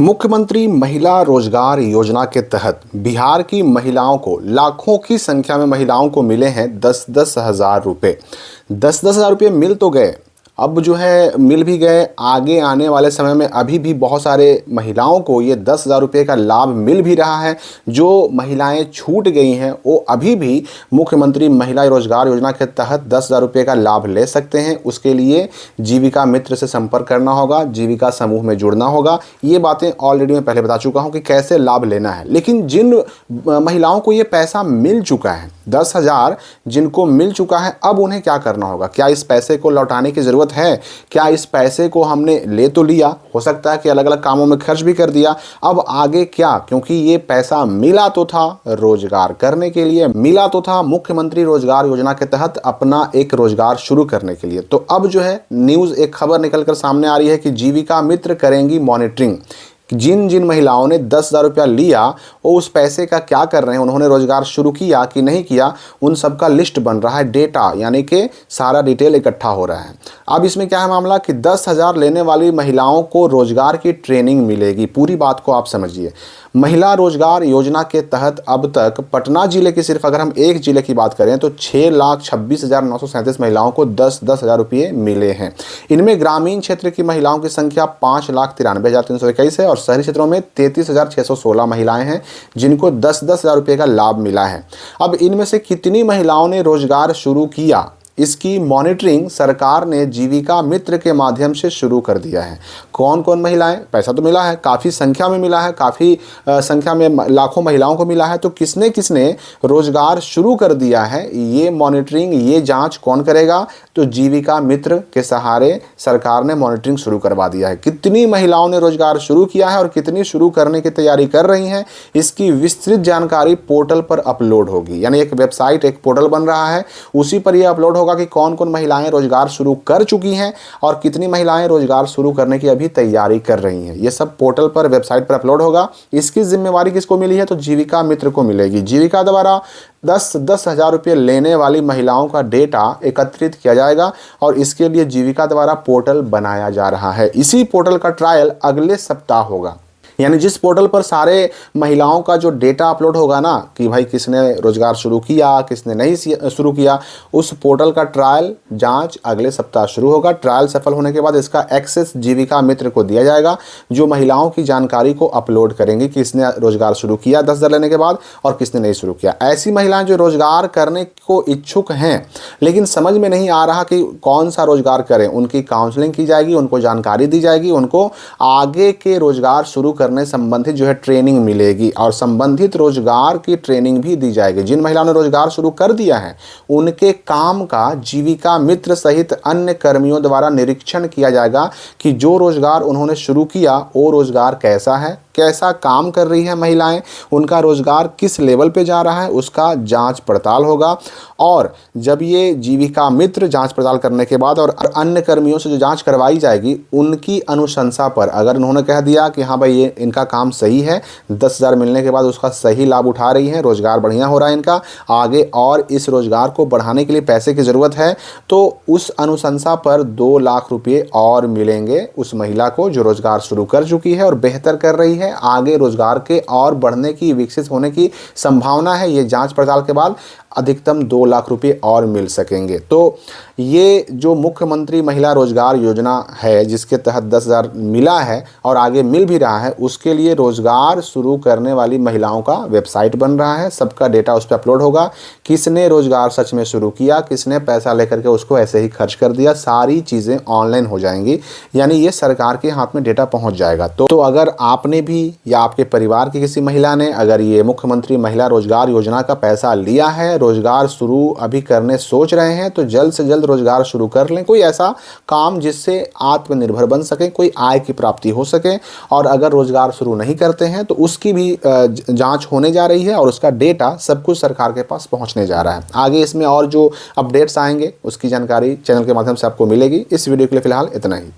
मुख्यमंत्री महिला रोजगार योजना के तहत बिहार की महिलाओं को लाखों की संख्या में महिलाओं को मिले हैं 10-10 हज़ार रुपये। 10-10 हज़ार रुपये मिल तो गए, अब जो है मिल भी गए। आगे आने वाले समय में अभी भी बहुत सारे महिलाओं को ये 10 हज़ार रुपये का लाभ मिल भी रहा है। जो महिलाएं छूट गई हैं वो अभी भी मुख्यमंत्री महिला रोजगार योजना के तहत 10 हज़ार रुपये का लाभ ले सकते हैं। उसके लिए जीविका मित्र से संपर्क करना होगा, जीविका समूह में जुड़ना होगा। ये बातें ऑलरेडी मैं पहले बता चुका हूँ कि कैसे लाभ लेना है। लेकिन जिन महिलाओं को ये पैसा मिल चुका है, 10 हज़ार जिनको मिल चुका है, अब उन्हें क्या करना होगा? क्या इस पैसे को लौटाने की ज़रूरत है? क्या इस पैसे को हमने ले तो लिया, हो सकता है कि अलग अलग कामों में खर्च भी कर दिया, अब आगे क्या? क्योंकि ये पैसा मिला तो था रोजगार करने के लिए, मिला तो था मुख्यमंत्री रोजगार योजना के तहत अपना एक रोजगार शुरू करने के लिए। तो अब जो है न्यूज़, एक खबर निकलकर सामने आ रही है कि जीविका मित्र करेंगी मॉनिटरिंग। जिन जिन महिलाओं ने 10 हज़ार रुपया लिया वो उस पैसे का क्या कर रहे हैं, उन्होंने रोजगार शुरू किया कि नहीं किया, उन सब का लिस्ट बन रहा है, डेटा यानी कि सारा डिटेल इकट्ठा हो रहा है। अब इसमें क्या है मामला कि 10 हज़ार लेने वाली महिलाओं को रोजगार की ट्रेनिंग मिलेगी। पूरी बात को आप समझिए। महिला रोजगार योजना के तहत अब तक पटना जिले की, सिर्फ अगर हम एक जिले की बात करें तो 6,26,937 महिलाओं को 10-10 हज़ार रुपये मिले हैं। इनमें ग्रामीण क्षेत्र की महिलाओं की संख्या 5,93,321 है और शहरी क्षेत्रों में 33,616 महिलाएं हैं जिनको 10-10 हज़ार रुपये का लाभ मिला है। अब इनमें से कितनी महिलाओं ने रोजगार शुरू किया, इसकी मॉनिटरिंग सरकार ने जीविका मित्र के माध्यम से शुरू कर दिया है। कौन कौन महिलाएं? पैसा तो मिला है, काफ़ी संख्या में मिला है, काफ़ी संख्या में लाखों महिलाओं को मिला है। तो किसने किसने रोजगार शुरू कर दिया है, ये मॉनिटरिंग, ये जांच कौन करेगा? तो जीविका मित्र के सहारे सरकार ने मॉनिटरिंग शुरू करवा दिया है। कितनी महिलाओं ने रोजगार शुरू किया है और कितनी शुरू करने की तैयारी कर रही हैं, इसकी विस्तृत जानकारी पोर्टल पर अपलोड होगी। यानी एक वेबसाइट, एक पोर्टल बन रहा है, उसी पर यह अपलोड होगा कि कौन कौन महिलाएं रोजगार शुरू कर चुकी हैं और कितनी महिलाएं रोजगार शुरू करने की अभी तैयारी कर रही हैं। ये सब पोर्टल पर, वेबसाइट पर अपलोड होगा। इसकी जिम्मेवारी किसको मिली है? तो जीविका मित्र को मिलेगी। जीविका द्वारा 10-10 हज़ार रुपये लेने वाली महिलाओं का डेटा एकत्रित किया जाएगा और इसके लिए जीविका द्वारा पोर्टल बनाया जा रहा है। इसी पोर्टल का ट्रायल अगले सप्ताह होगा। यानी जिस पोर्टल पर सारे महिलाओं का जो डेटा अपलोड होगा ना कि भाई किसने रोजगार शुरू किया, किसने नहीं शुरू किया, उस पोर्टल का ट्रायल जांच अगले सप्ताह शुरू होगा। ट्रायल सफल होने के बाद इसका एक्सेस जीविका मित्र को दिया जाएगा, जो महिलाओं की जानकारी को अपलोड करेंगे कि किसने रोजगार शुरू किया 10 हज़ार लेने के बाद और किसने नहीं शुरू किया। ऐसी महिलाएं जो रोजगार करने को इच्छुक हैं लेकिन समझ में नहीं आ रहा कि कौन सा रोजगार करें, उनकी काउंसलिंग की जाएगी, उनको जानकारी दी जाएगी, उनको आगे के रोजगार शुरू करने संबंधित जो है ट्रेनिंग मिलेगी और संबंधित रोजगार की ट्रेनिंग भी दी जाएगी। जिन महिलाओं ने रोजगार शुरू कर दिया है उनके काम का जीविका मित्र सहित अन्य कर्मियों द्वारा निरीक्षण किया जाएगा कि जो रोजगार उन्होंने शुरू किया वो रोजगार कैसा है, कैसा काम कर रही है महिलाएं, उनका रोजगार किस लेवल पे जा रहा है, उसका जांच पड़ताल होगा। और जब ये जीविका मित्र जांच पड़ताल करने के बाद और अन्य कर्मियों से जो जांच करवाई जाएगी उनकी अनुशंसा पर अगर उन्होंने कह दिया कि हाँ भाई ये इनका काम सही है, 10 हज़ार मिलने के बाद उसका सही लाभ उठा रही हैं, रोजगार बढ़िया हो रहा है इनका, आगे और इस रोजगार को बढ़ाने के लिए पैसे की ज़रूरत है, तो उस अनुशंसा पर 2 लाख रुपये और मिलेंगे उस महिला को जो रोजगार शुरू कर चुकी है और बेहतर कर रही है। आगे रोजगार के और बढ़ने की, विकसित होने की संभावना है। ये जांच पड़ताल के बाद अधिकतम 2 लाख रुपए और मिल सकेंगे। तो ये जो मुख्यमंत्री महिला रोजगार योजना है जिसके तहत 10 हज़ार मिला है और आगे मिल भी रहा है, उसके लिए रोजगार शुरू करने वाली महिलाओं का वेबसाइट बन रहा है। सबका डेटा उस पर अपलोड होगा, किसने रोजगार सच में शुरू किया, किसने पैसा लेकर के उसको ऐसे ही खर्च कर दिया, सारी चीज़ें ऑनलाइन हो जाएंगी। यानी ये सरकार के हाथ में डेटा पहुँच जाएगा। तो अगर आपने भी या आपके परिवार की किसी महिला ने अगर ये मुख्यमंत्री महिला रोजगार योजना का पैसा लिया है, रोजगार शुरू अभी करने सोच रहे हैं, तो जल्द से जल्द रोजगार शुरू कर लें। कोई ऐसा काम जिससे आत्मनिर्भर बन सके, कोई आय की प्राप्ति हो सके। और अगर रोजगार शुरू नहीं करते हैं तो उसकी भी जांच होने जा रही है और उसका डेटा सब कुछ सरकार के पास पहुंचने जा रहा है। आगे इसमें और जो अपडेट्स आएंगे उसकी जानकारी चैनल के माध्यम से आपको मिलेगी। इस वीडियो के लिए फिलहाल इतना ही।